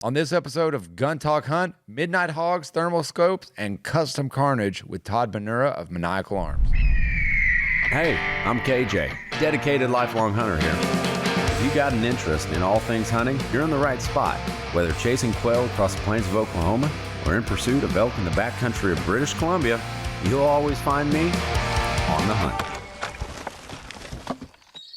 On this episode of Gun Talk Hunt, Midnight Hogs, Thermal Scopes, and Custom Carnage with Todd Bonura of Maniacal Arms. Hey, I'm KJ, dedicated lifelong hunter here. If you got an interest in all things hunting, you're in the right spot. Whether chasing quail across the plains of Oklahoma or in pursuit of elk in the backcountry of British Columbia, you'll always find me on the hunt.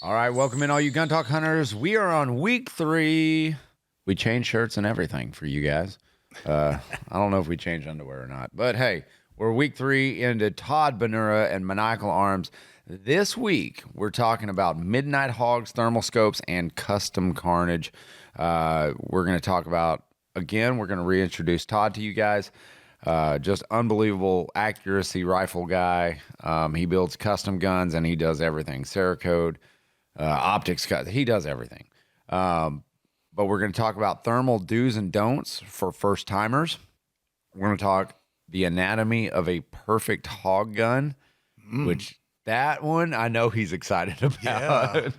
All right, welcome in all you Gun Talk hunters. We are on week 3. We changed shirts and everything for you guys. I don't know if we changed underwear or not, but hey, we're week 3 into Todd Bonura and Maniacal Arms. This week, we're talking about Midnight Hogs, Thermal Scopes, and Custom Carnage. We're going to talk about, again, we're going to reintroduce Todd to you guys. Just unbelievable accuracy rifle guy. He builds custom guns and he does everything. Cerakote, optics, he does everything. But we're going to talk about thermal do's and don'ts for first timers. We're going to talk the anatomy of a perfect hog gun, which that one I know he's excited about.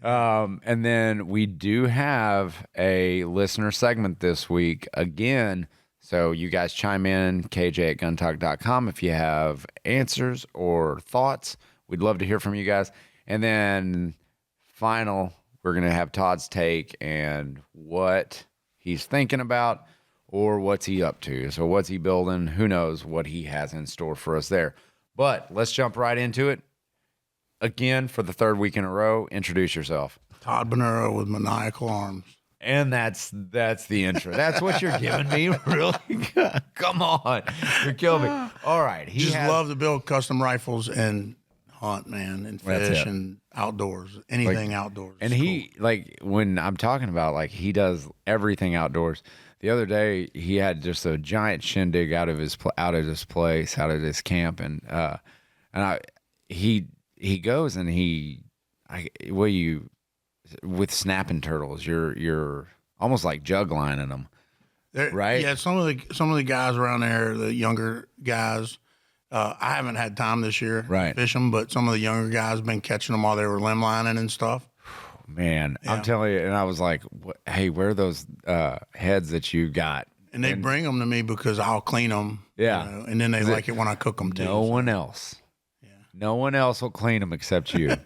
Yeah. And then we do have a listener segment this week again. So you guys chime in, KJ at guntalk.com if you have answers or thoughts. We'd love to hear from you guys. And then we're going to have Todd's take and what he's thinking about or what's he up to. So what's he building? Who knows what he has in store for us there. But let's jump right into it. Again, for the third week in a row, introduce yourself. Todd Bonura with Maniacal Arms. And that's the intro. That's what you're giving me? Really? Come on. You're killing me. All right. Love to build custom rifles and hunt, man, and fish and outdoors, anything outdoors. And he, cool. When I'm talking about, he does everything outdoors. The other day, he had just a giant shindig out of his place, out of his camp, and he goes and with snapping turtles, you're almost like jug lining them, right? Yeah, some of the guys around there, the younger guys. I haven't had time this year to fish them, but some of the younger guys have been catching them while they were limb lining and stuff. Man, yeah. I'm telling you, and I was like, hey, where are those heads that you got? And they bring them to me because I'll clean them. Yeah. And then they like it when I cook them too. No one else. Yeah. No one else will clean them except you.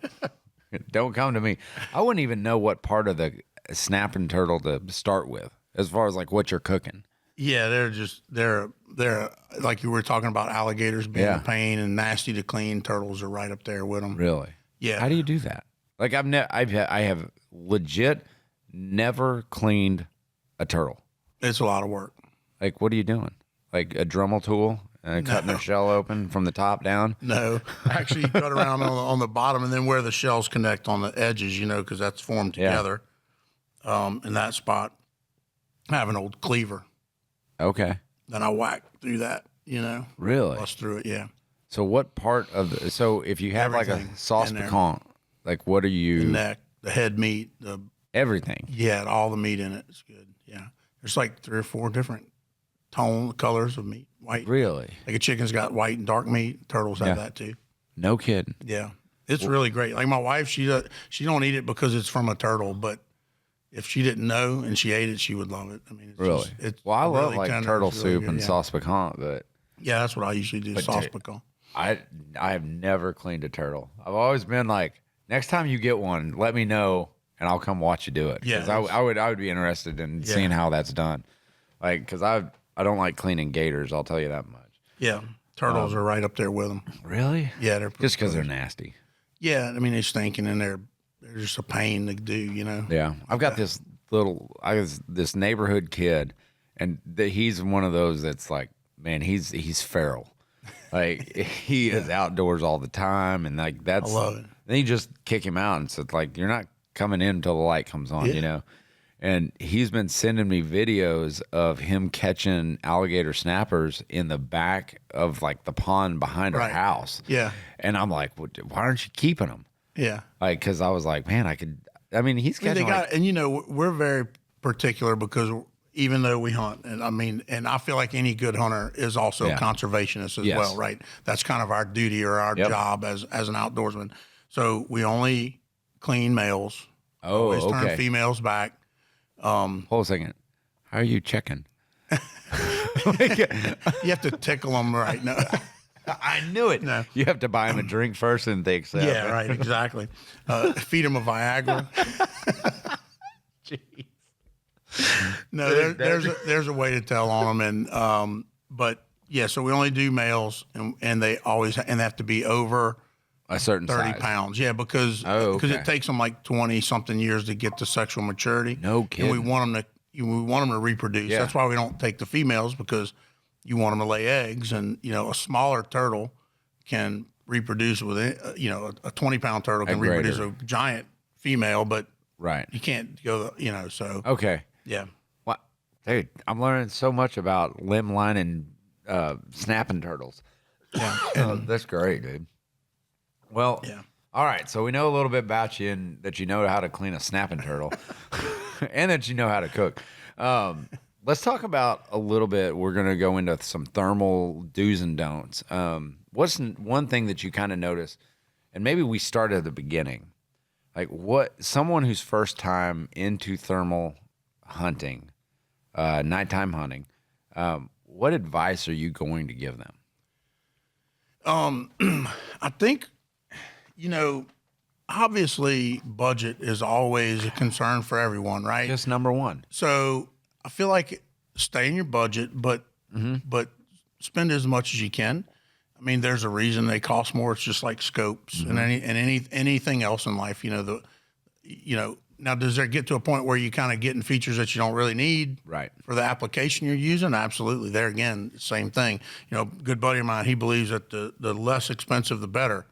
Don't come to me. I wouldn't even know what part of the snapping turtle to start with as far as what you're cooking. Yeah, they're like you were talking about alligators being a pain and nasty to clean. Turtles are right up there with them. Really? Yeah. How do you do that? I have legit never cleaned a turtle. It's a lot of work. What are you doing? Like a Dremel tool and cutting their shell open from the top down? No, actually you cut around on the bottom and then where the shells connect on the edges, because that's formed together. In that spot, I have an old cleaver. Okay. Then I whack through that, Really? Bust through it, yeah. So what part of so if you have everything a sauce piquant, what are you? The neck, the head meat, everything. Yeah, all the meat in it. It's good. Yeah. There's 3 or 4 different colors of meat. White. Really? Like a chicken's got white and dark meat. Turtles have that too. No kidding. Yeah. It's really great. Like my wife, she don't eat it because it's from a turtle, but if she didn't know and she ate it, she would love it. I mean, I love tender. turtle really soup good, and sauce piquant, but yeah, that's what I usually do. Sauce piquant. I have never cleaned a turtle. I've always been next time you get one, let me know and I'll come watch you do it. Yeah, I would be interested in seeing how that's done. Because I don't like cleaning gators. I'll tell you that much. Yeah, turtles are right up there with them. Really? Yeah, they're just because they're nasty. Yeah, I mean they're stinking and they're just a pain to do, Yeah, I've got this neighborhood kid, and he's one of those that's man, he's feral. He is outdoors all the time, and that's I love it. Then you just kick him out, and so it's you're not coming in until the light comes on, And he's been sending me videos of him catching alligator snappers in the back of the pond behind our house. Yeah, and I'm like, why aren't you keeping them? Yeah, because I was like, man, he's catching. And we're very particular because even though we hunt, and I feel like any good hunter is also a conservationist as well, right? That's kind of our duty or our job as an outdoorsman. So we only clean males. Always turn females back. Hold a second. How are you checking? You have to tickle them right now. I knew it. No. You have to buy them a drink first and they accept. Yeah, right, exactly. Feed them a Viagra. Jeez. No, there's a way to tell on them, and but yeah, so we only do males, and they have to be over A certain 30 size. pounds. Yeah, because okay. it takes them like 20 something years to get to sexual maturity. No kidding. And we want them to reproduce. Yeah. That's why we don't take the females, because you want them to lay eggs, and a smaller turtle can reproduce with a 20-pound turtle can reproduce a giant female, but Right. you can't go so Okay. yeah. What? Dude, I'm learning so much about limb line and snapping turtles. Yeah. That's great, dude. Well, Yeah. all right. So we know a little bit about you, and that you know how to clean a snapping turtle and that you know how to cook. Let's talk about a little bit. We're going to go into some thermal do's and don'ts. What's one thing that you kind of notice, and maybe we start at the beginning, like someone who's first time into thermal hunting, nighttime hunting, what advice are you going to give them? I think, obviously budget is always a concern for everyone, right? Just number one. So I feel like stay in your budget, but spend as much as you can. I mean, there's a reason they cost more. It's just like scopes and anything else in life. Now, does there get to a point where you kind of getting features that you don't really need Right. for the application you're using? Absolutely. There again, same thing. Good buddy of mine, he believes that the less expensive, the better.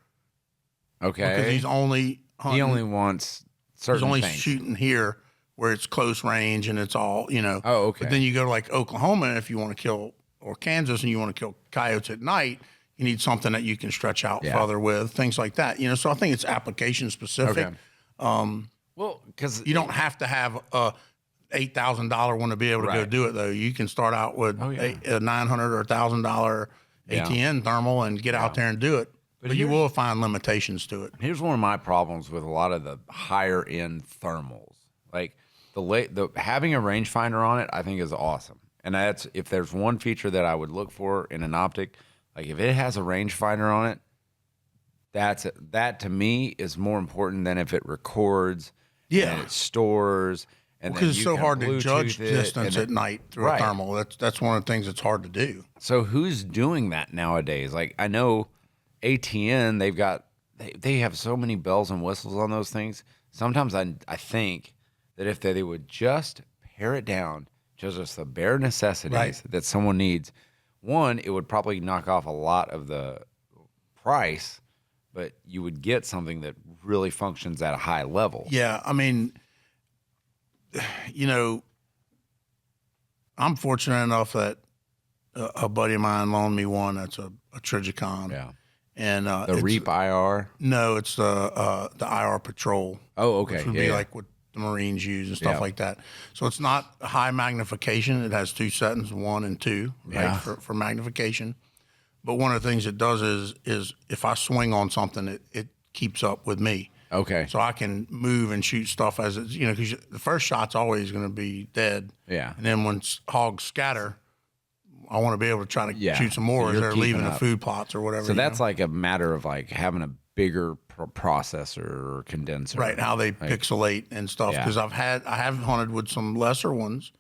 Okay. Because he's only hunting, He only wants certain he's only things. shooting here where it's close range and it's all, Oh, okay. But then you go to like Oklahoma, if you want to kill, or Kansas, and you want to kill coyotes at night, you need something that you can stretch out further with, things like that. So I think it's application specific. Okay. Well, because You don't have to have a $8,000 one to be able to go Right. do it, though. You can start out with a $900 or $1,000 ATN thermal and get out there and do it. But you will find limitations to it. here's one of my problems with a lot of the higher end thermals. Like the having a rangefinder on it, I think is awesome. And that's if there's one feature that I would look for in an optic, like if it has a rangefinder on it, that to me is more important than if it records, and it stores, and Because then it's you so can hard to Bluetooth judge it, distance and at night through a thermal. That's one of the things that's hard to do. So who's doing that nowadays? Like I know ATN, they have so many bells and whistles on those things. Sometimes I think that if they would just pare it down to just the bare necessities that someone needs, one, it would probably knock off a lot of the price, but you would get something that really functions at a high level. Yeah, I mean, I'm fortunate enough that a buddy of mine loaned me one that's a Trigicon. Yeah. And The Reap IR? No, it's the IR Patrol. Oh, okay. Which would be like what the Marines use and stuff like that. So it's not high magnification. It has two settings, 1 and 2, right, for magnification. But one of the things it does is if I swing on something, it keeps up with me. Okay. So I can move and shoot stuff as it's, because the first shot's always going to be dead. Yeah. And then when hogs scatter, I want to be able to try to shoot some more So as you're they're keeping leaving the up. food plots or whatever. So that's like a matter of like having a bigger processor or condenser. right, how they pixelate and stuff. Yeah. Because I have hunted with some lesser ones.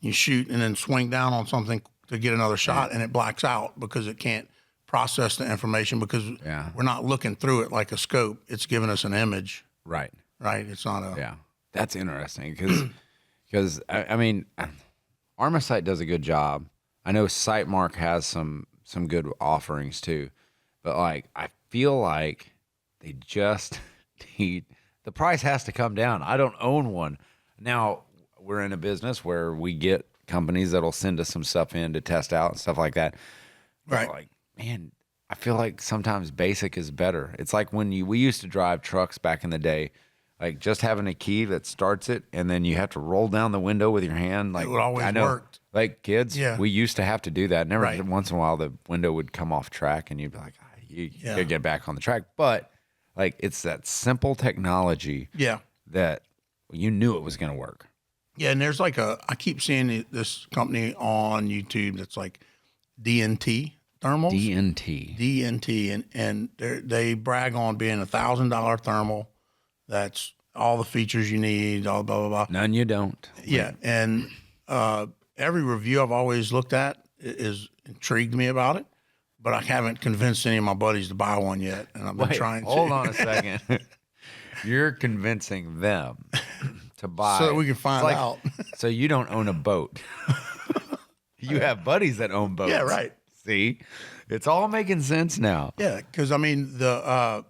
You shoot and then swing down on something to get another shot, and it blacks out because it can't process the information because we're not looking through it like a scope. It's giving us an image. Right. Right. It's not a. Yeah. That's interesting because I mean, Armasight does a good job. I know Sightmark has some good offerings too, but like I feel like they just need the price has to come down. I don't own one. Now we're in a business where we get companies that'll send us some stuff in to test out and stuff like that. Right. But like, man, I feel like sometimes basic is better. It's like when we used to drive trucks back in the day, like just having a key that starts it and then you have to roll down the window with your hand. Like It would always I know, worked. like kids, we used to have to do that. Never Right. once in a while the window would come off track and you'd be like, you gotta get back on the track. But like it's that simple technology Yeah. that you knew it was going to work. Yeah, and there's like I keep seeing this company on YouTube that's like DNT thermals. DNT, and they brag on being $1,000 thermal. That's all the features you need, all blah, blah, blah. None you don't. Yeah, and every review I've always looked at is intrigued me about it, but I haven't convinced any of my buddies to buy one yet, and I've been trying to. Hold on a second. You're convincing them to buy. So that we can find out. So you don't own a boat. You have buddies that own boats. Yeah, right. See? It's all making sense now. Yeah, because I mean the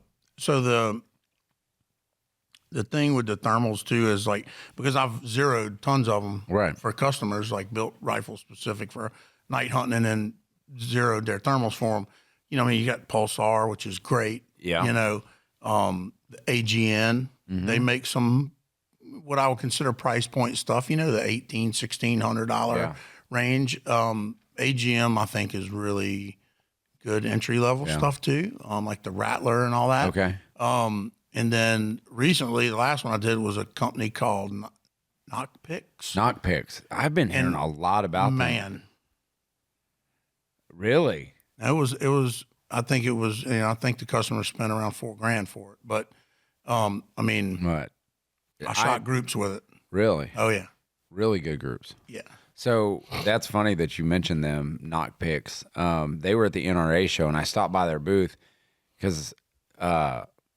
thing with the thermals too is like, because I've zeroed tons of them for customers, like built rifles specific for night hunting, and then zeroed their thermals for them. You know, I mean, you got Pulsar, which is great. Yeah. You know, the AGN, they make some what I would consider price point stuff. You know, the $1,600 range. AGM, I think, is really good entry level stuff too. Like the Rattler and all that. Okay. And then recently, the last one I did was a company called Knockpicks. Knockpicks. I've been hearing a lot about them. Man. Really? It was, I think it was, you know, I think the customer spent around $4,000 for it. But, I mean, I shot groups with it. Really? Oh, yeah. Really good groups. Yeah. So that's funny that you mentioned them, Knockpicks. They were at the NRA show, and I stopped by their booth because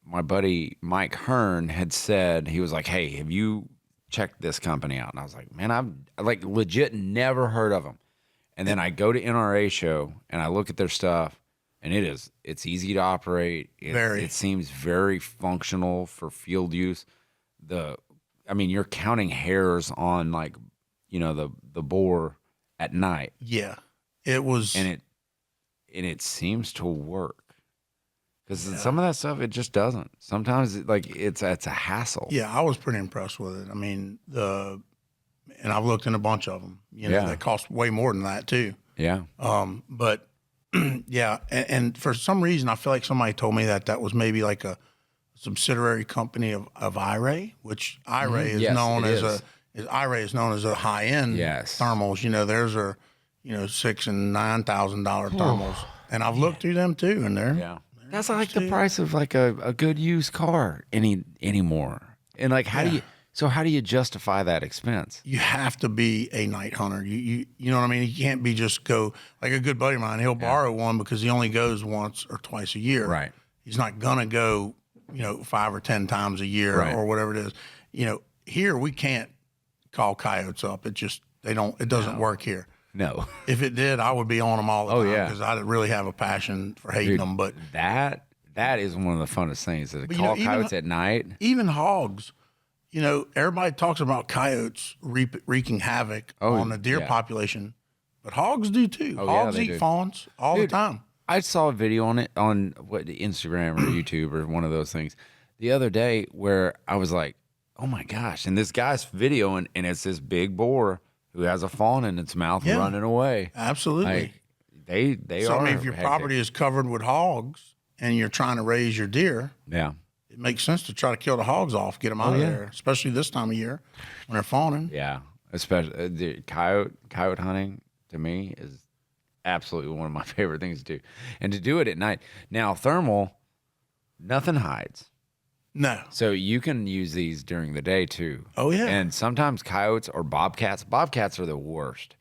my buddy Mike Hearn had said, he was like, hey, have you checked this company out? And I was like, man, I've like legit never heard of them. And then I go to NRA show and I look at their stuff, and it's easy to operate. It seems very functional for field use. I mean, you're counting hairs on, like, you know, the bore at night. Yeah, it was, and it seems to work. Because some of that stuff, it just doesn't. Sometimes it's a hassle. Yeah, I was pretty impressed with it. I mean, and I've looked in a bunch of them. You know, they cost way more than that too. Yeah. But yeah, and for some reason, I feel like somebody told me that was maybe like a subsidiary company of IRA, which IRA is known as IRA is known as a high end thermals. You know, theirs are, you know, $6,000 and $9,000 thermals, and I've looked through them too, and they're that's like the price of like a good used car anymore. And like, how do you justify that expense? You have to be a night hunter. You know what I mean? You can't be just go, like a good buddy of mine, he'll borrow one because he only goes once or twice a year. Right. He's not gonna go, you know, 5 or 10 times a year or whatever it is. You know, here we can't call coyotes up. It doesn't work here. No. If it did, I would be on them all the time because I really have a passion for hating them. But that is one of the funnest things, to call coyotes at night. Even hogs, you know, everybody talks about coyotes wreaking havoc on the deer population, but hogs do too. Hogs eat fawns all the time. I saw a video on it on Instagram or YouTube or one of those things the other day where I was like, oh my gosh. And this guy's videoing, and it's this big boar who has a fawn in its mouth running away. Absolutely. Like, they are. I mean, if your property is covered with hogs and you're trying to raise your deer, it makes sense to try to kill the hogs off, get them out of there, especially this time of year when they're fawning. Yeah, especially the coyote hunting to me is absolutely one of my favorite things to do, and to do it at night. Now, thermal, nothing hides. No. So you can use these during the day too. Oh, yeah. And sometimes coyotes or bobcats are the worst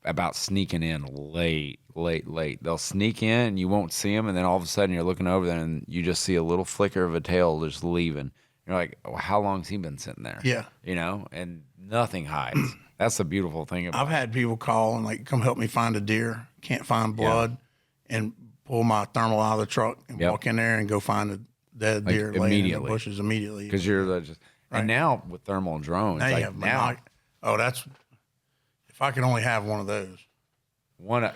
about sneaking in late. They'll sneak in and you won't see them, and then all of a sudden you're looking over there and you just see a little flicker of a tail just leaving. You're like, oh, how long's he been sitting there? Yeah. You know, and nothing hides. That's the beautiful thing about it. I've had people call and like, come help me find a deer. Can't find blood, and pull my thermal out of the truck and walk in there and go find a dead deer laying in the bushes immediately. Because you're just and now with thermal drones, that's if I could only have one of those.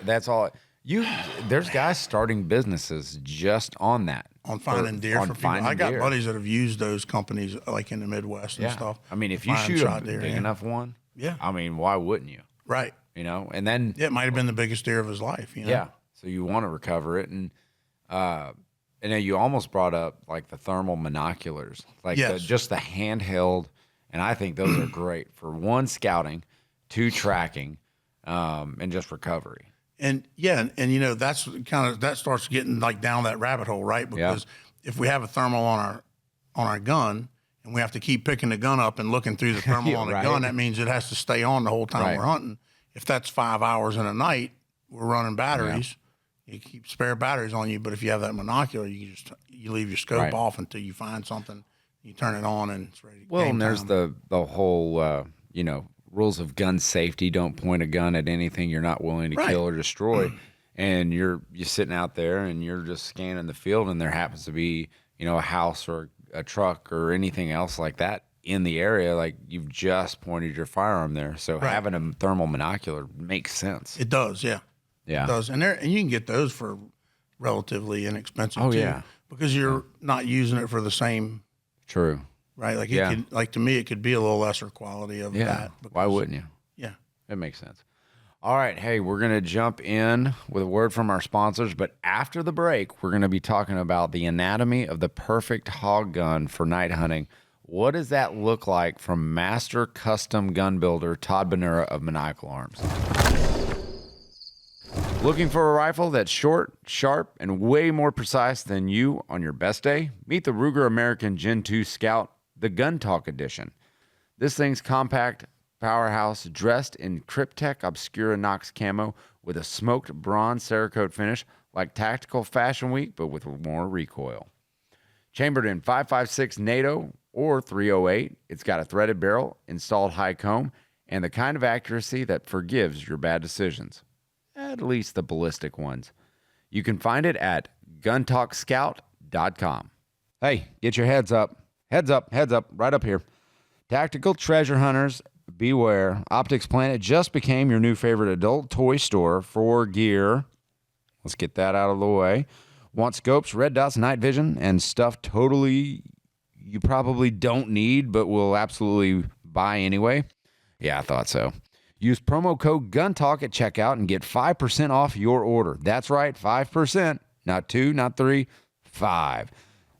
That's all. There's guys starting businesses just on that. On finding deer for people. I got buddies that have used those companies like in the Midwest and stuff. I mean, if you shoot a big enough one, I mean, why wouldn't you? Right. You know, and then it might have been the biggest deer of his life. You know? Yeah. So you want to recover it, and then you almost brought up like the thermal monoculars, like just the handheld. And I think those are great for 1, scouting, 2, tracking, and just recovery. And yeah, and you know, that's that starts getting like down that rabbit hole, right? Because if we have a thermal on our gun and we have to keep picking the gun up and looking through the thermal on the gun, that means it has to stay on the whole time we're hunting. If that's 5 hours in a night, we're running batteries. You keep spare batteries on you, but if you have that monocular, you leave your scope off until you find something. You turn it on and it's ready. Well, and there's the whole rules of gun safety. Don't point a gun at anything you're not willing to kill or destroy. And you're sitting out there and you're just scanning the field, and there happens to be a house or a truck or anything else like that in the area. Like, you've just pointed your firearm there, so having a thermal monocular makes sense. It does, yeah. Yeah, it does, and you can get those for relatively inexpensive too, because you're not using it for the same. True. Right, like it could, like to me, it could be a little lesser quality of that. Because, why wouldn't you? Yeah, it makes sense. All right, hey, we're gonna jump in with a word from our sponsors, but after the break, we're gonna be talking about the anatomy of the perfect hog gun for night hunting. What does that look like from master custom gun builder Todd Bonura of Maniacal Arms? Looking for a rifle that's short, sharp, and way more precise than you on your best day? Meet the Ruger American Gen 2 Scout, the Gun Talk Edition. This thing's compact powerhouse, dressed in Cryptek Obscura Nox camo with a smoked bronze Cerakote finish, like Tactical Fashion Week, but with more recoil. Chambered in 5.56 NATO or 308, it's got a threaded barrel, installed high comb, and the kind of accuracy that forgives your bad decisions. At least the ballistic ones. You can find it at guntalkscout.com. Hey, get your heads up. Heads up, right up here. Tactical treasure hunters, beware. Optics Planet just became your new favorite adult toy store for gear. Let's get that out of the way. Want scopes, red dots, night vision, and stuff totally you probably don't need but will absolutely buy anyway? Yeah, I thought so. Use promo code GUNTALK at checkout and get 5% off your order. That's right, 5%. Not 2, not 3, 5.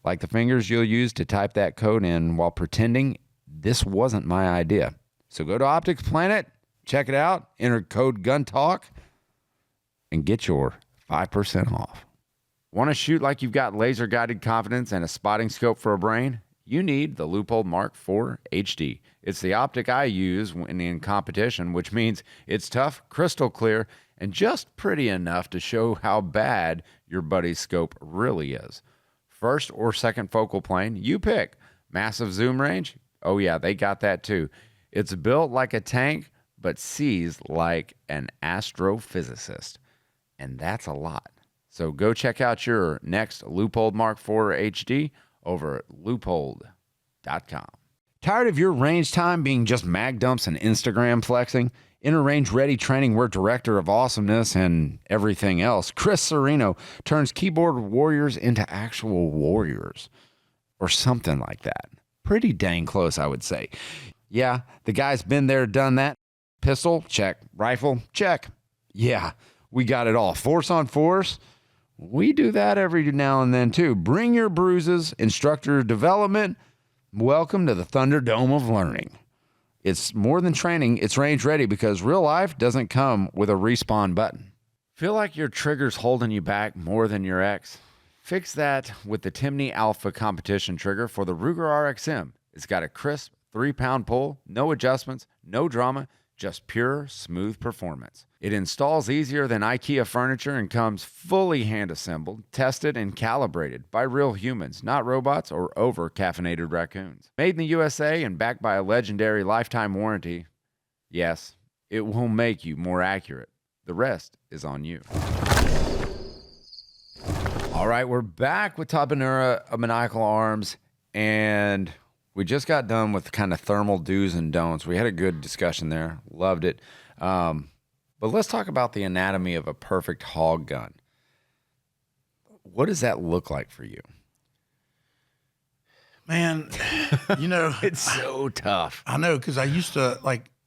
Like the fingers you'll use to type that code in while pretending this wasn't my idea. So go to Optics Planet, check it out, enter code GUNTALK, and get your 5% off. Want to shoot like you've got laser-guided confidence and a spotting scope for a brain? You need the Leupold Mark IV HD. It's the optic I use when in competition, which means it's tough, crystal clear, and just pretty enough to show how bad your buddy's scope really is. First or second focal plane, you pick. Massive zoom range? Oh yeah, they got that too. It's built like a tank, but sees like an astrophysicist. And that's a lot. So go check out your next Leupold Mark IV HD over at leupold.com. Tired of your range time being just mag dumps and Instagram flexing? Enter Range Ready Training Wear Director of Awesomeness and everything else, Chris Serino, turns keyboard warriors into actual warriors. Or something like that. Pretty dang close, I would say. Yeah, the guy's been there, done that. Pistol, check. Rifle, check. Yeah, we got it all. Force on force, we do that every now and then too. Bring your bruises, instructor development. Welcome to the Thunderdome of learning. It's more than training, it's range ready because real life doesn't come with a respawn button. Feel like your trigger's holding you back more than your ex? Fix that with the Timney Alpha competition trigger for the Ruger RXM. It's got a crisp 3-pound pull, no adjustments, no drama, just pure, smooth performance. It installs easier than IKEA furniture and comes fully hand-assembled, tested, and calibrated by real humans, not robots or over-caffeinated raccoons. Made in the USA and backed by a legendary lifetime warranty, yes, it will make you more accurate. The rest is on you. All right, we're back with Todd Bonura of Maniacal Arms, and we just got done with kind of thermal do's and don'ts. We had a good discussion there. Loved it. But let's talk about the anatomy of a perfect hog gun. What does that look like for you? Man, it's so tough. I know, because I used to,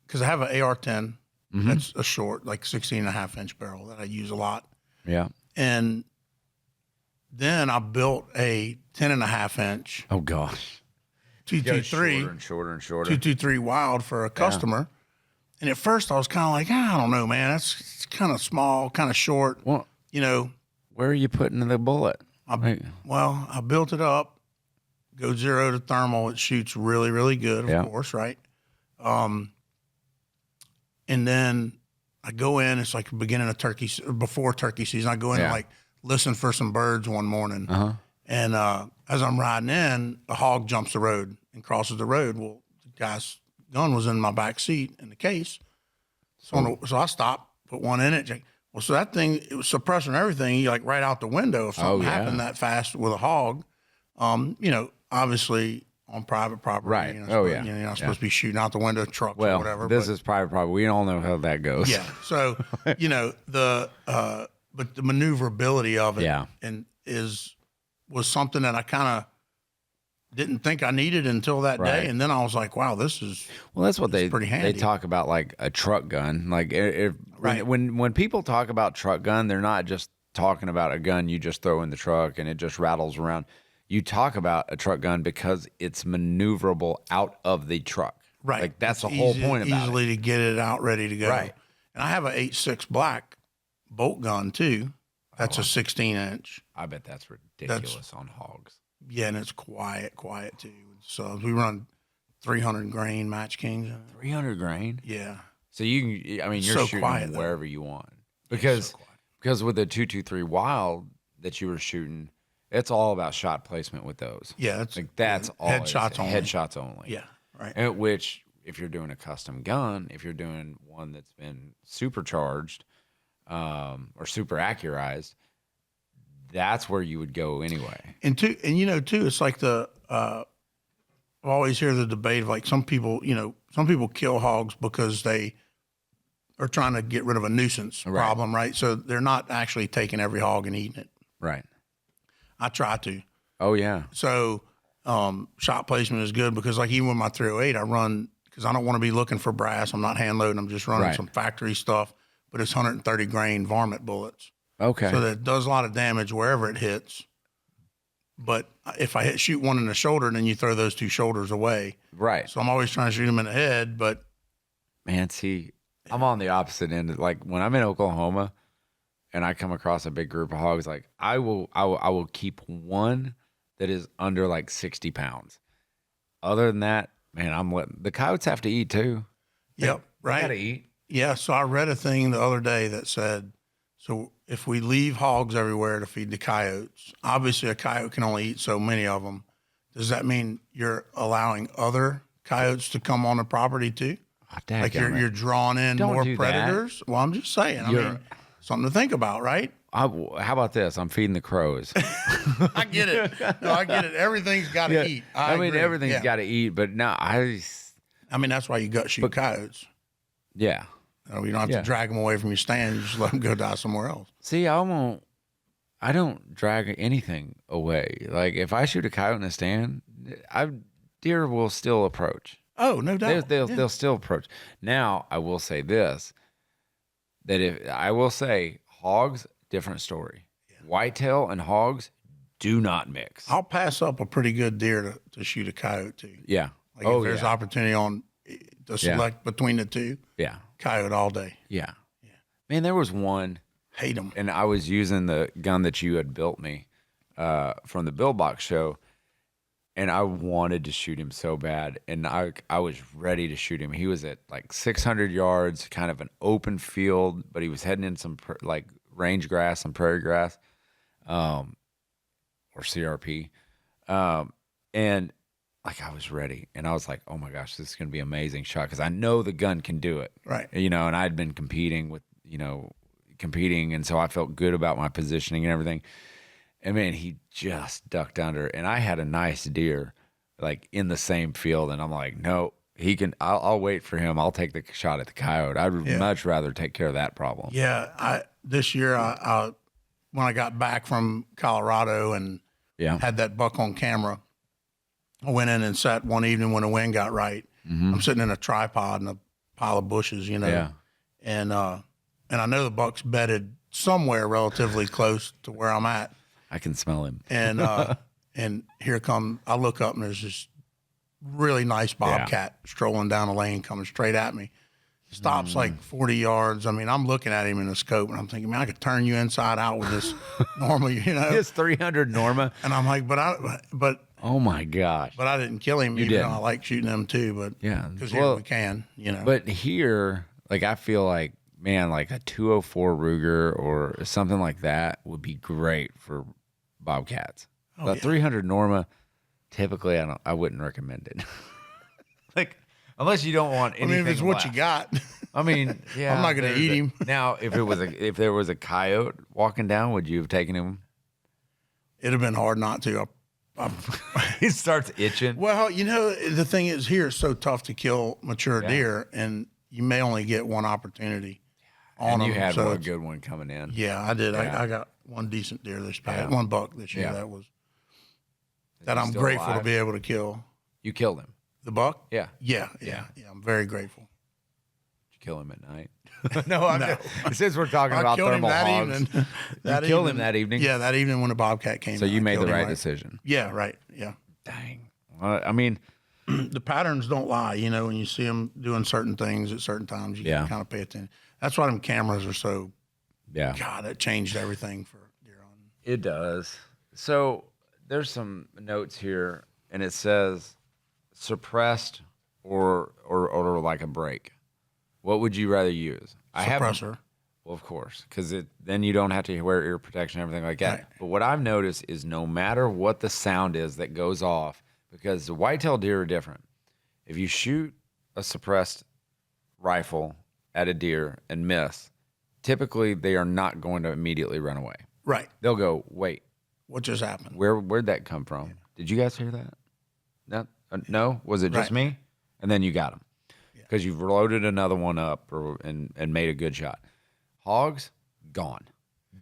because I have an AR-10. Mm-hmm. That's a short, 16.5-inch barrel that I use a lot. Yeah. And then I built a 10.5-inch. Oh, gosh. 223, shorter and shorter and shorter. 223 wild for a customer. And at first I was kind of like, I don't know, man. It's kind of small, kind of short. Well, where are you putting the bullet? I built it up. Go 0 to thermal. It shoots really, really good, of course, right? And then I go in. It's like the beginning of before turkey season. I go in and like listen for some birds one morning. And as I'm riding in, a hog jumps the road and crosses the road. Well, the guy's gun was in my back seat in the case. So I stopped, put one in it. Well, so that thing, it was suppressing everything. He like right out the window if something happened that fast with a hog. Obviously on private property. Right. You're not supposed to be shooting out the window, trucks or whatever. This is private property. We all know how that goes. Yeah. So, but the maneuverability of it was something that I kind of didn't think I needed until that day. And then I was like, wow, that's what pretty handy. They talk about like a truck gun. Like when people talk about truck gun, they're not just talking about a gun you just throw in the truck and it just rattles around. You talk about a truck gun because it's maneuverable out of the truck. Right. Like that's the whole point about it. Easily to get it out ready to go. Right. And I have a 8.6 black bolt gun too. That's a 16-inch. I bet that's ridiculous on hogs. Yeah, and it's quiet too. So we run 300 grain Match Kings. 300 grain? Yeah. So you're so shooting quiet, wherever you want. Because with the 223 wild that you were shooting, it's all about shot placement with those. Yeah, that's all. Headshots only. Headshots only. Yeah, right. And which, if you're doing a custom gun, if you're doing one that's been supercharged or super accurized, that's where you would go anyway. And too, it's like I always hear the debate of like some people kill hogs because they are trying to get rid of a nuisance problem, right? So they're not actually taking every hog and eating it. Right. I try to. Oh yeah. So shot placement is good because like even with my 308, I run because I don't want to be looking for brass. I'm not hand loading. I'm just running some factory stuff, but it's 130 grain varmint bullets. Okay. So that it does a lot of damage wherever it hits. But if I shoot one in the shoulder, then you throw those two shoulders away. Right. So I'm always trying to shoot them in the head, but. Man, see, I'm on the opposite end. Like when I'm in Oklahoma and I come across a big group of hogs, like I will keep one that is under like 60 pounds. Other than that, man, I'm letting the coyotes have to eat too. Yep. Right. They gotta eat. Yeah. So I read a thing the other day that said, so if we leave hogs everywhere to feed the coyotes, obviously a coyote can only eat so many of them. Does that mean you're allowing other coyotes to come on the property too? Oh, like you're drawing in more predators? That. Well, I'm just saying. I mean, something to think about, right? How about this? I'm feeding the crows. I get it. No, I get it. Everything's got to eat. I mean, everything's got to eat, but no, I mean, that's why you gut shoot coyotes. Yeah. You don't have to drag them away from your stand. You just let them go die somewhere else. See, I don't drag anything away. Like if I shoot a coyote in a stand, deer will still approach. Oh, no doubt. They'll still approach. Now, I will say this, that hogs, different story. Yeah. Whitetail and hogs do not mix. I'll pass up a pretty good deer to shoot a coyote too. Yeah. Like if there's opportunity to select between the two. Yeah. Coyote all day. Yeah. Man, there was one. Hate them. And I was using the gun that you had built me from the Bill Box show. And I wanted to shoot him so bad. And I was ready to shoot him. He was at like 600 yards, kind of an open field, but he was heading in some like range grass, some prairie grass, or CRP. And like I was ready. And I was like, oh my gosh, this is going to be an amazing shot. Because I know the gun can do it. Right. And I'd been competing. And so I felt good about my positioning and everything. And man, he just ducked under, and I had a nice deer like in the same field. And I'm like, no, he can, I'll wait for him. I'll take the shot at the coyote. I'd much rather take care of that problem. Yeah. This year, when I got back from Colorado and had that buck on camera, I went in and sat one evening when the wind got right. Mm-hmm. I'm sitting in a tripod in a pile of bushes, and I know the buck's bedded somewhere relatively close to where I'm at. I can smell him. And and here I look up and there's this really nice bobcat strolling down the lane, coming straight at me. Stops like 40 yards. I mean, I'm looking at him in the scope, and I'm thinking, man, I could turn you inside out with this Norma, This 300 Norma. And I'm like, but oh my gosh. But I didn't kill him. You didn't. Though I like shooting them too. But yeah, because here we can, But here, like, I feel like, man, like a 204 Ruger or something like that would be great for bobcats. But 300 Norma, typically, I wouldn't recommend it. Like, unless you don't want anything. I mean, if it's what you got. I mean, yeah. I'm not going to eat him. Now, if there was a coyote walking down, would you have taken him? It'd have been hard not to. He starts itching. Well, the thing is, here it's so tough to kill mature deer, and you may only get one opportunity on them. And you had one good one coming in. Yeah, I did. Yeah. I got one decent deer this past, one buck this year. That I'm grateful alive? To be able to kill. You killed him. The buck? Yeah. Yeah. I'm very grateful. Did you kill him at night? No. Since we're talking about thermal hogs, you killed him that evening? Yeah, that evening when the bobcat came. So you made the right decision. Yeah, right. Yeah. Dang. I mean, the patterns don't lie. When you see them doing certain things at certain times, you can kind of pay attention. That's why them cameras are so. Yeah. God, that changed everything for deer hunting. It does. So there's some notes here, and it says suppressed or like a break. What would you rather use? Suppressor. Well, of course, because then you don't have to wear ear protection and everything like that. Right. But what I've noticed is no matter what the sound is that goes off, because the whitetail deer are different. If you shoot a suppressed rifle at a deer and miss, typically they are not going to immediately run away. Right. They'll go, wait. What just happened? Where'd that come from? Yeah. Did you guys hear that? No? Was it just me? And then you got them. Because you've loaded another one up and made a good shot. Hogs, gone.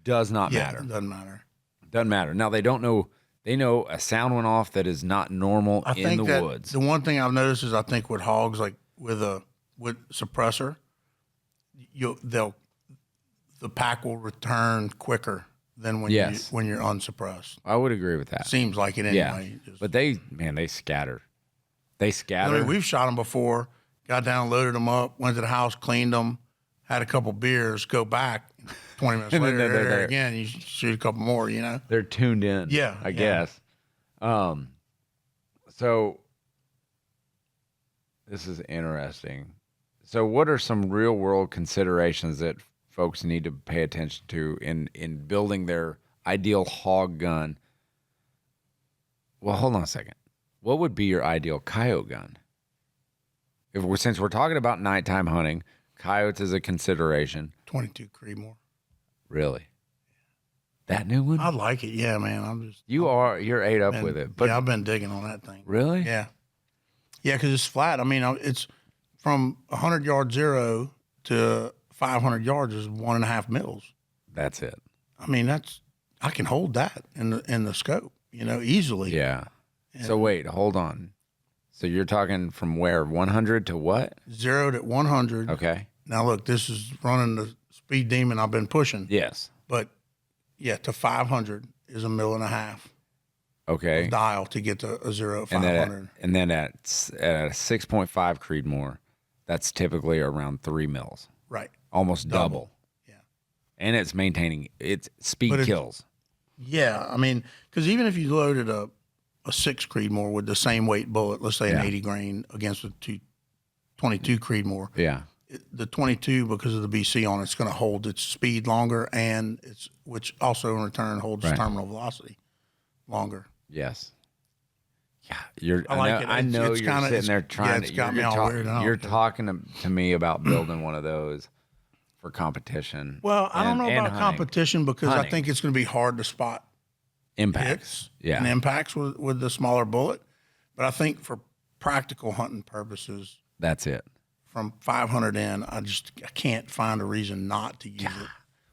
Does not matter. It doesn't matter. Doesn't matter. Now, they don't know. They know a sound went off that is not normal in the woods. The one thing I've noticed is I think with hogs, like with suppressor, the pack will return quicker than when you're unsuppressed. I would agree with that. Seems like it anyway. Yeah. But they scatter. They scatter. I mean, we've shot them before, got down, loaded them up, went to the house, cleaned them, had a couple beers, go back. 20 minutes later, they're there again. You shoot a couple more, They're tuned in. Yeah. I guess. So this is interesting. So what are some real world considerations that folks need to pay attention to in building their ideal hog gun? Well, hold on a second. What would be your ideal coyote gun? Since we're talking about nighttime hunting, coyotes is a consideration. 22 Creedmoor. Really? That new one? I like it. Yeah, man. You're ate up with it. But I've been digging on that thing. Really? Yeah. Yeah, because it's flat. I mean, it's from 100 yard zero to 500 yards is 1.5 mils. That's it. I mean, I can hold that in the scope, easily. Yeah. And so wait, hold on. So you're talking from where? 100 to what? 0 to 100. Okay. Now look, this is running the speed demon I've been pushing. Yes. But yeah, to 500 is 1.5 mils. Okay. Dial to get to a 0 at 500. And then at a 6.5 Creedmoor, that's typically around 3 mils. Right. Almost double. Yeah. And it's maintaining its speed kills. Yeah. I mean, because even if you loaded a 6 Creedmoor with the same weight bullet, let's say an 80 grain against a 22 Creedmoor. Yeah. The 22, because of the BC on it's going to hold its speed longer, and which also in return holds terminal velocity longer. Yes. Yeah, I know you're sitting there trying to. Got me all weird out. You're talking to me about building one of those for competition. Well, I don't know about competition because I think it's going to be hard to spot impacts. And impacts with the smaller bullet, but I think for practical hunting purposes, that's it. From 500 in, I can't find a reason not to use it.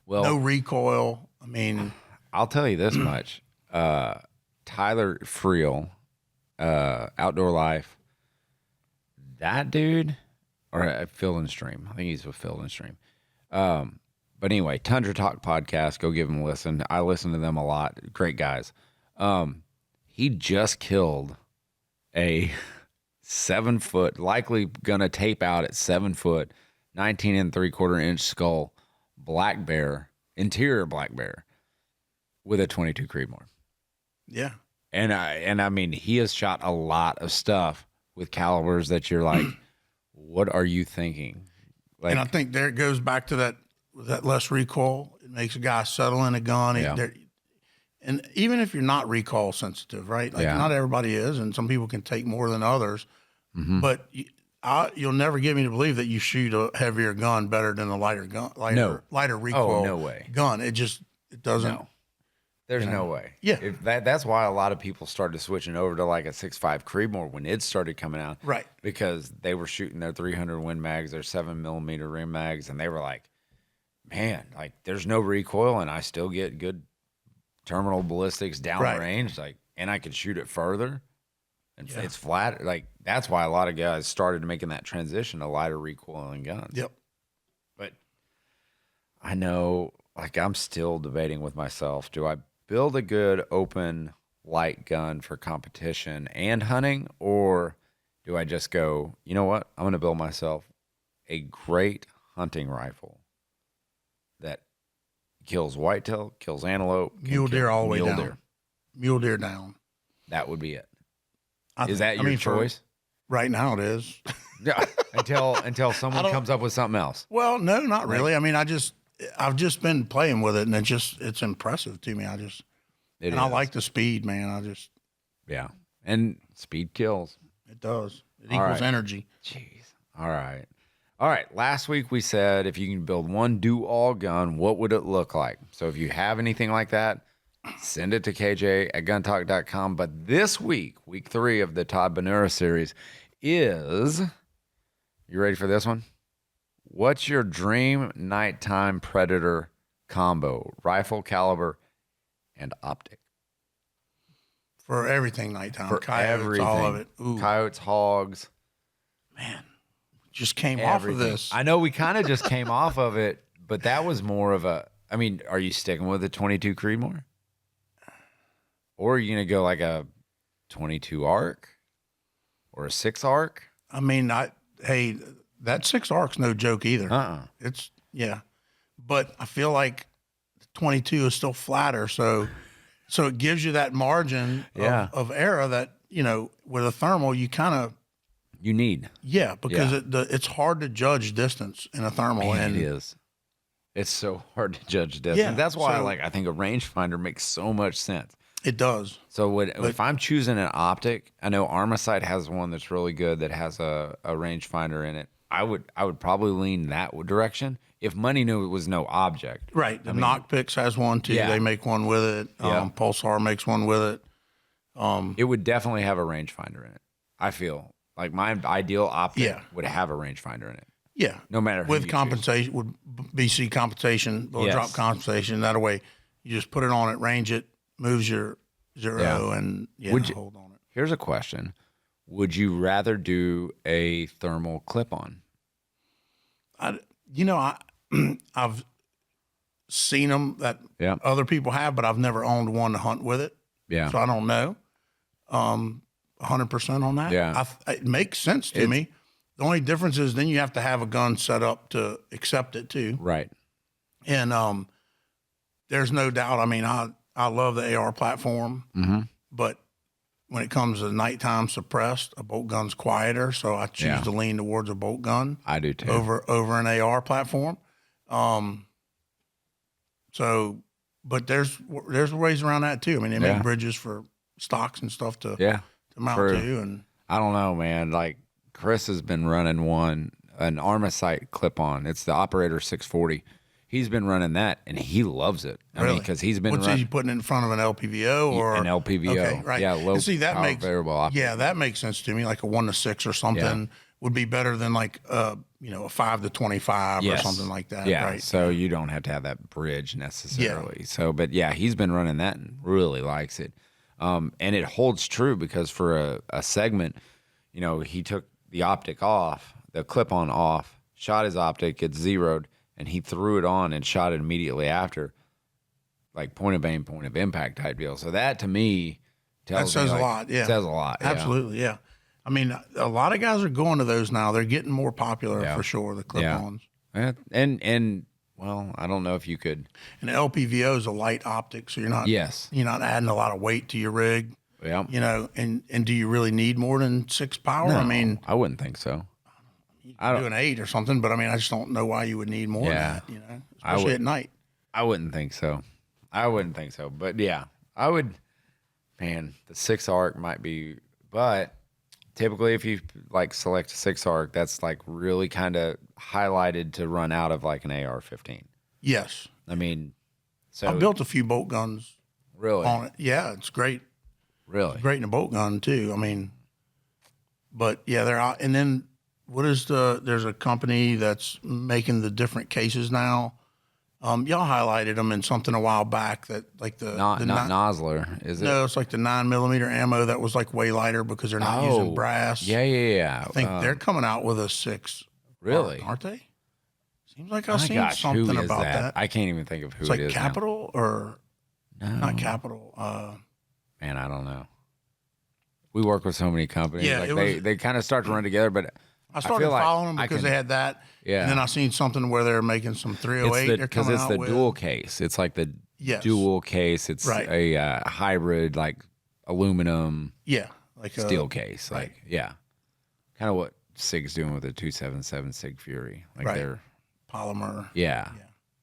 Well, no recoil. I mean, I'll tell you this much: Tyler Friel, Outdoor Life, that dude, or Field and Stream. I think he's with Field and Stream. But anyway, Tundra Talk podcast. Go give him a listen. I listen to them a lot. Great guys. He just killed a 7 foot, likely going to tape out at 7 foot, 19 3/4 inch skull, black bear, interior black bear with a 22 Creedmoor. Yeah. And I mean, he has shot a lot of stuff with calibers that you're like, what are you thinking? Like, and I think there it goes back to that less recoil. It makes a guy settle in a gun. Yeah. And even if you're not recoil sensitive, right? Like not everybody is, and some people can take more than others. Mm-hmm. But you'll never get me to believe that you shoot a heavier gun better than a lighter recoil no way. gun. It doesn't. No. There's no way. Yeah. That's why a lot of people started switching over to like a 6.5 Creedmoor when it started coming out. Right. Because they were shooting their 300 Win mags, their 7mm rim mags, and they were like, man, like there's no recoil and I still get good terminal ballistics downrange, like, and I could shoot it further. And it's flat. Like, that's why a lot of guys started making that transition to lighter recoiling guns. Yep. But I know, like, I'm still debating with myself, do I build a good open light gun for competition and hunting, or do I just go, you know what, I'm going to build myself a great hunting rifle that kills whitetail, kills antelope, mule deer all the way down. Deer. Mule deer down. That would be it. Is that your choice? Right now it is. Yeah. Until someone comes up with something else. Well, no, not really. I mean, I've just been playing with it, and it's impressive to me. I like the speed, man. Yeah. And speed kills. It does. It equals energy. Jeez. All right. Last week we said if you can build one do-all gun, what would it look like? So if you have anything like that, send it to KJ at guntalk.com. But this week, week 3 of the Todd Bonura series is, you ready for this one? What's your dream nighttime predator combo? Rifle, caliber, and optic. For everything nighttime. For coyotes, everything. all of it. Ooh. Coyotes, hogs. Man, just came off of this. I know we kind of just came off of it, but that was more of a, I mean, are you sticking with a 22 Creedmoor? Or are you going to go like a 22 arc or a 6 arc? I mean, hey, that 6 arc's no joke either. It's, but I feel like 22 is still flatter. So it gives you that margin of error that, with a thermal, you kind of, you need. Yeah, because it's hard to judge distance in a thermal. Man, it is. It's so hard to judge distance. Yeah, that's why I think a rangefinder makes so much sense. It does. So if I'm choosing an optic, I know Armasight has one that's really good that has a rangefinder in it. I would probably lean that direction if money was no object. Right. The Knockpix has one too. Yeah. They make one with it. Pulsar makes one with it. It would definitely have a rangefinder in it. I feel like my ideal optic would have a rangefinder in it. Yeah. No matter who with compensation, with BC compensation, bullet drop compensation. That way, you just put it on it, range it, moves your zero, and hold on it. Here's a question. Would you rather do a thermal clip-on? I've seen them that other people have, but I've never owned one to hunt with it. Yeah. So I don't know 100% on that. Yeah. It makes sense to me. The only difference is then you have to have a gun set up to accept it too. Right. And there's no doubt. I mean, I love the AR platform, but when it comes to nighttime suppressed, a bolt gun's quieter, so I choose to lean towards a bolt gun. I do too. Over an AR platform. But there's ways around that too. I mean, they make bridges for stocks and stuff to mount to. And I don't know, man. Like Chris has been running an Armasight clip-on. It's the Operator 640. He's been running that, and he loves it. I mean, because he's been What's he putting it in front of an LPVO or an LPVO? Okay, right. Yeah, low power variable optic. Yeah, that makes sense to me. Like a 1-6 or something would be better than like a 5-25 or something like that. Yeah, right? So you don't have to have that bridge necessarily. So, but he's been running that and really likes it. And it holds true because for a segment, he took the optic off, the clip-on off, shot his optic, it's zeroed, and he threw it on and shot it immediately after, like point of aim, point of impact type deal. So that to me tells a me lot. Yeah, says a lot. Absolutely. Yeah. I mean, a lot of guys are going to those now. They're getting more popular for sure, the clip-ons. Yeah. And well, I don't know if you could. And LPVO is a light optic, so you're not adding a lot of weight to your rig. Yeah. You know, and do you really need more than 6 power? No, I mean, I wouldn't think so. I do an 8 or something, but I mean, I just don't know why you would need more than that, you know, especially at night. I wouldn't think so. But yeah, I would, man, the 6 arc might be, but typically if you like select a 6 arc, that's like really kind of highlighted to run out of like an AR-15. Yes. I mean, so. I built a few bolt guns. Really? On it. Yeah, it's great. Really? It's great in a bolt gun too. I mean, but yeah, they're out. And then there's a company that's making the different cases now. Y'all highlighted them in something a while back that like not Nosler, is it? No, it's like the 9mm ammo that was like way lighter because they're not using brass. Yeah. I think they're coming out with a 6. Really? Aren't they? Seems like I've seen something about that. I can't even think of who it's like it is. Capital now. Or no. Not Capital. Man, I don't know. We work with so many companies. Yeah, like they kind of start to run together, but I started following them because they had that. Yeah. And then I seen something where they're making some 308. Because it's the dual case. It's like the dual case. It's a hybrid, like aluminum. Yeah. Like steel case. Like, kind of what SIG's doing with the 277 SIG Fury. Like they're polymer. Yeah.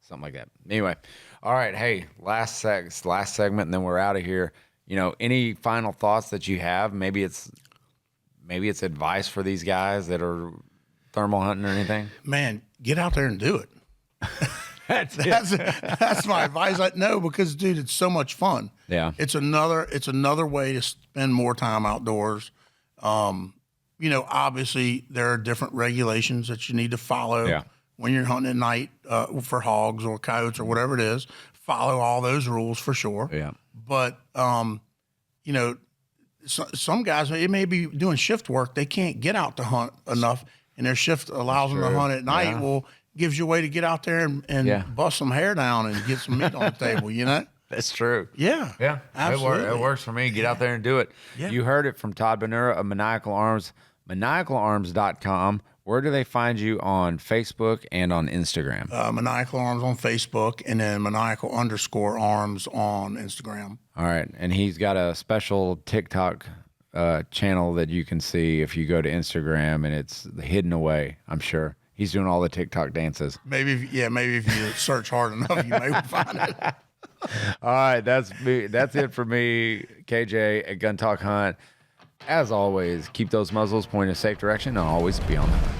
Something like that. Anyway. All right. Hey, last segment, and then we're out of here. You know, any final thoughts that you have? Maybe it's advice for these guys that are thermal hunting or anything. Man, get out there and do it. That's my advice. No, because dude, it's so much fun. Yeah, it's another way to spend more time outdoors. You know, obviously there are different regulations that you need to follow. Yeah. When you're hunting at night for hogs or coyotes or whatever it is, follow all those rules for sure. Yeah. But, you know, some guys, it may be doing shift work. They can't get out to hunt enough, and their shift allows them to hunt at night. Yeah. Well, gives you a way to get out there and bust some hair down and get some meat on the table, you know? That's true. Yeah. Yeah. Absolutely. It works for me. Get out there and do it. Yeah. You heard it from Todd Bonura of Maniacal Arms, maniacalarms.com. Where do they find you on Facebook and on Instagram? Maniacal Arms on Facebook, and then Maniacal_Arms on Instagram. All right. And he's got a special TikTok channel that you can see if you go to Instagram, and it's hidden away, I'm sure. He's doing all the TikTok dances. Maybe if you search hard enough, you may find it. All right. That's me. That's it for me, KJ at Gun Talk Hunt. As always, keep those muzzles pointing in a safe direction and always be on the hunt.